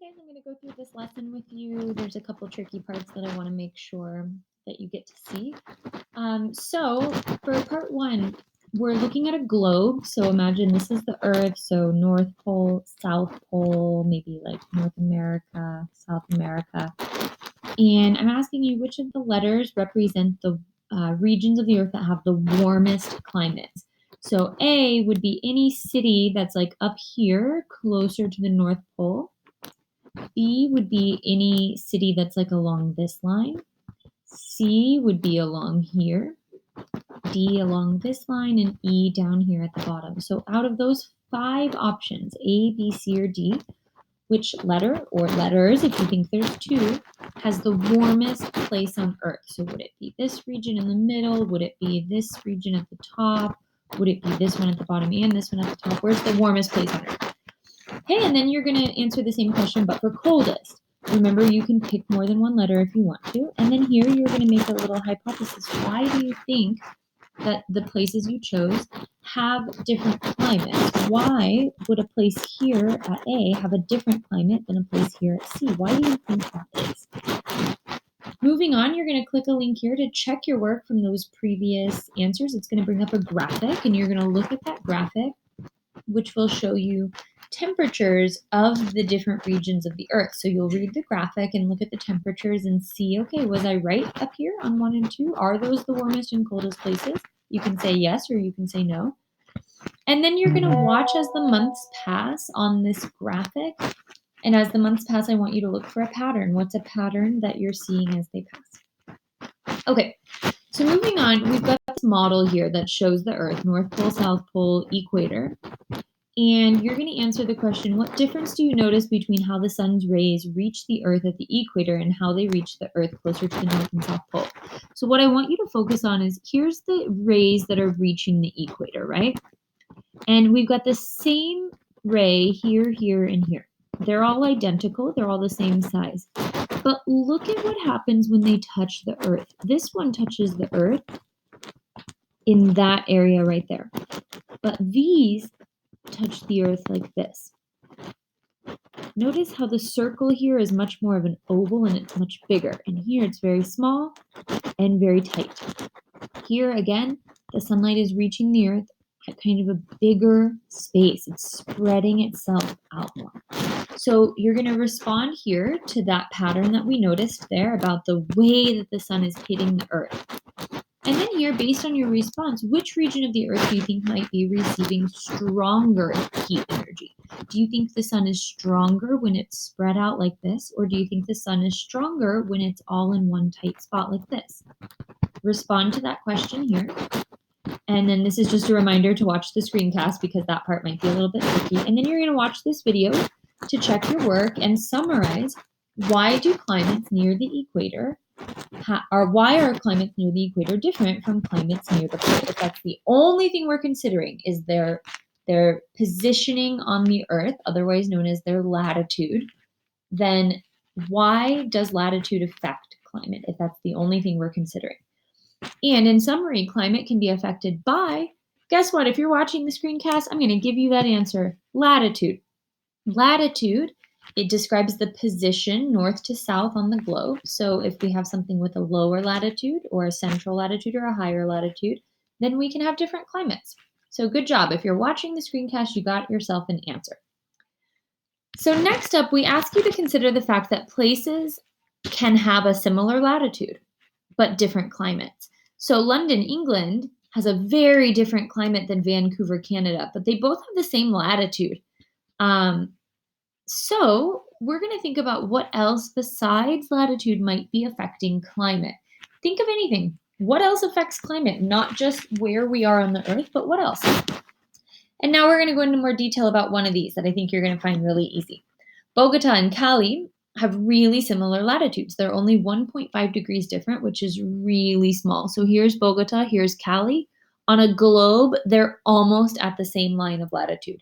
Guys, I'm going to go through this lesson with you. There's a couple tricky parts that I want to make sure that you get to see. So for part one, we're looking at a globe. So imagine this is the Earth. So North Pole, South Pole, maybe like North America, South America. And I'm asking you which of the letters represent the regions of the Earth that have the warmest climates. So A would be any city that's like up here, closer to the North Pole. B would be any city that's like along this line. C would be along here. D along this line, and E down here at the bottom. So out of those 5 options, A, B, C, or D, which letter or letters, if you think there's 2, has the warmest place on Earth? So would it be this region in the middle? Would it be this region at the top? Would it be this one at the bottom and this one at the top? Where's the warmest place on Earth? Okay, and then you're going to answer the same question, but for coldest. Remember, you can pick more than one letter if you want to. And then here you're going to make a little hypothesis. Why do you think that the places you chose have different climates? Why would a place here at A have a different climate than a place here at C? Why do you think that is? Moving on, you're going to click a link here to check your work from those previous answers. It's going to bring up a graphic, and you're going to look at that graphic, which will show you temperatures of the different regions of the Earth. So you'll read the graphic and look at the temperatures and see, okay, was I right up here on 1 and 2? Are those the warmest and coldest places? You can say yes or you can say no. And then you're going to watch as the months pass on this graphic. And as the months pass, I want you to look for a pattern. What's a pattern that you're seeing as they pass? Okay, so moving on, we've got this model here that shows the Earth, North Pole, South Pole, equator. And you're going to answer the question, what difference do you notice between how the sun's rays reach the Earth at the equator and how they reach the Earth closer to the North and South Pole? So what I want you to focus on is, here's the rays that are reaching the equator, right? And we've got the same ray here, here, and here. They're all identical. They're all the same size. But look at what happens when they touch the Earth. This one touches the Earth in that area right there. But these touch the Earth like this. Notice how the circle here is much more of an oval and it's much bigger. And here it's very small and very tight. Here again, the sunlight is reaching the Earth at kind of a bigger space. It's spreading itself out more. So you're going to respond here to that pattern that we noticed there about the way that the sun is hitting the Earth. And then here, based on your response, which region of the Earth do you think might be receiving stronger heat energy? Do you think the sun is stronger when it's spread out like this? Or do you think the sun is stronger when it's all in one tight spot like this? Respond to that question here. And then this is just a reminder to watch the screencast because that part might be a little bit tricky. And then you're going to watch this video to check your work and summarize, why do climates near the equator why are climates near the equator different from climates near the pole? If that's the only thing we're considering is their positioning on the Earth, otherwise known as their latitude, then why does latitude affect climate if that's the only thing we're considering? And in summary, climate can be affected by, guess what? If you're watching the screencast, I'm going to give you that answer, latitude. Latitude, it describes the position north to south on the globe. So if we have something with a lower latitude or a central latitude or a higher latitude, then we can have different climates. So good job. If you're watching the screencast, you got yourself an answer. So next up, we ask you to consider the fact that places can have a similar latitude, but different climates. So London, England has a very different climate than Vancouver, Canada, but they both have the same latitude. So we're going to think about what else besides latitude might be affecting climate. Think of anything. What else affects climate? Not just where we are on the Earth, but what else? And now we're going to go into more detail about one of these that I think you're going to find really easy. Bogota and Cali have really similar latitudes. They're only 1.5 degrees different, which is really small. So here's Bogota, here's Cali. On a globe, they're almost at the same line of latitude.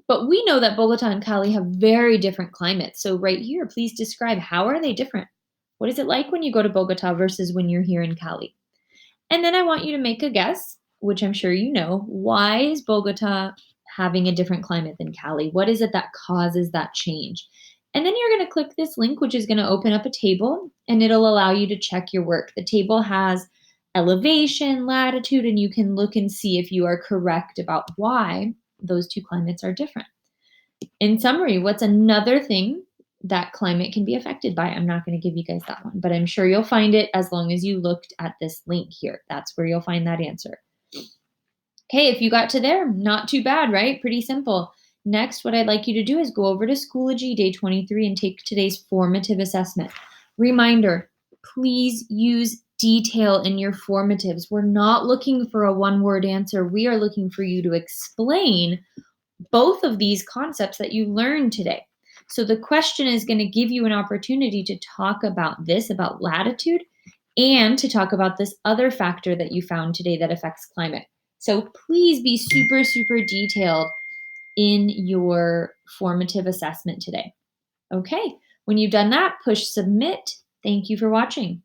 But we know that Bogota and Cali have very different climates. So right here, please describe, how are they different? What is it like when you go to Bogota versus when you're here in Cali? And then I want you to make a guess, which I'm sure you know. Why is Bogota having a different climate than Cali? What is it that causes that change? And then you're going to click this link, which is going to open up a table and it'll allow you to check your work. The table has elevation, latitude, and you can look and see if you are correct about why those two climates are different. In summary, what's another thing that climate can be affected by? I'm not going to give you guys that one, but I'm sure you'll find it as long as you looked at this link here. That's where you'll find that answer. Okay, if you got to there, not too bad, right? Pretty simple. Next, what I'd like you to do is go over to Schoology Day 23 and take today's formative assessment. Reminder, please use detail in your formatives. We're not looking for a one-word answer. We are looking for you to explain both of these concepts that you learned today. So the question is going to give you an opportunity to talk about this, about latitude, and to talk about this other factor that you found today that affects climate. So please be super, super detailed in your formative assessment today. Okay, when you've done that, push submit. Thank you for watching.